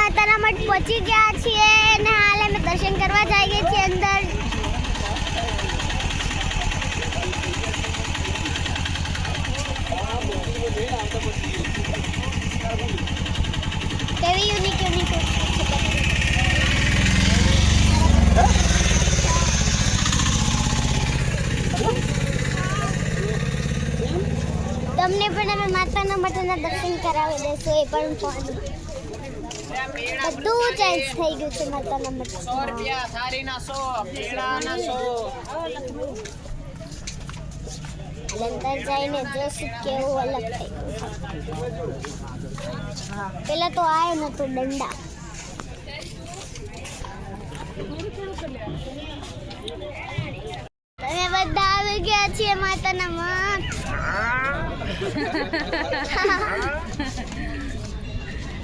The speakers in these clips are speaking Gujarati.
માતાના મઠ પહોંચી ગયા છીએ અને હાલ અમે દર્શન કરવા જઈએ છીએ અંદર. કેવી યુનિક તમને પણ અમે માતાના મઠના દર્શન કરાવી દેશું. એ પણ બધું ચેન્જ થઈ ગયું છે માતાના મઠ. 100 રૂપિયા થાળીના 100 પેડાના 100. અંદર જઈને જોશું કેવું અલગ થઈ ગયું. પેલા તો આયો નતું દંડા. તમે બધા આવી ગયા છીએ માતાના મઠ.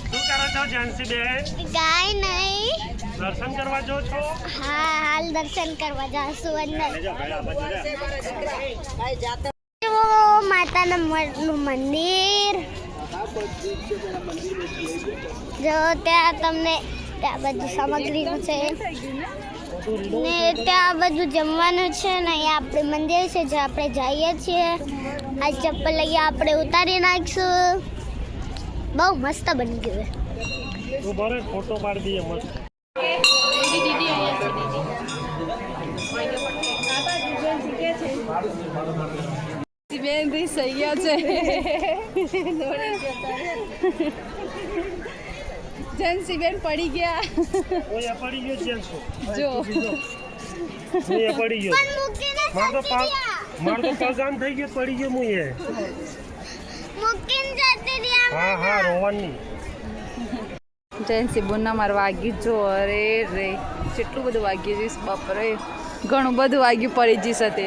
શું કરો છો જાનસીબેન? કાંઈ નહીં. દર્શન કરવા જો છો? હા, હાલ દર્શન કરવા જાશું અંદર. માતાના મઠનું મંદિર જો ત્યાં તમને ત્યાં બધું સામગ્રીનું છે ને ત્યાં બધું જમવાનું છે ને અહીંયા આપણે મંદિર છે જે આપણે જઈએ છીએ. આ ચપ્પલ અહીંયા આપણે ઉતારી નાખીશું. બહુ મસ્ત બની ગયું છે. તું બરે ફોટો પાડી દઈએ મસ્ત. બેન રી સૈયા છે જનસી બેન પડી ગયા. ઓય પડી ગયો જેન્સો જો ઓય પડી ગયો. પણ મૂકીને માર તો જતી માર તો પગામ થઈ ગયો પડી ગયો મુએ. મૂકીને જતી રહ્યા. હા હા રોવાની. જનસી બોના માર વાગ્યું જો. અરે રે કેટલું બધું વાગ્યું જઈશ બાપરે. ઘણું બધું વાગ્યું પડી જઈશ તે.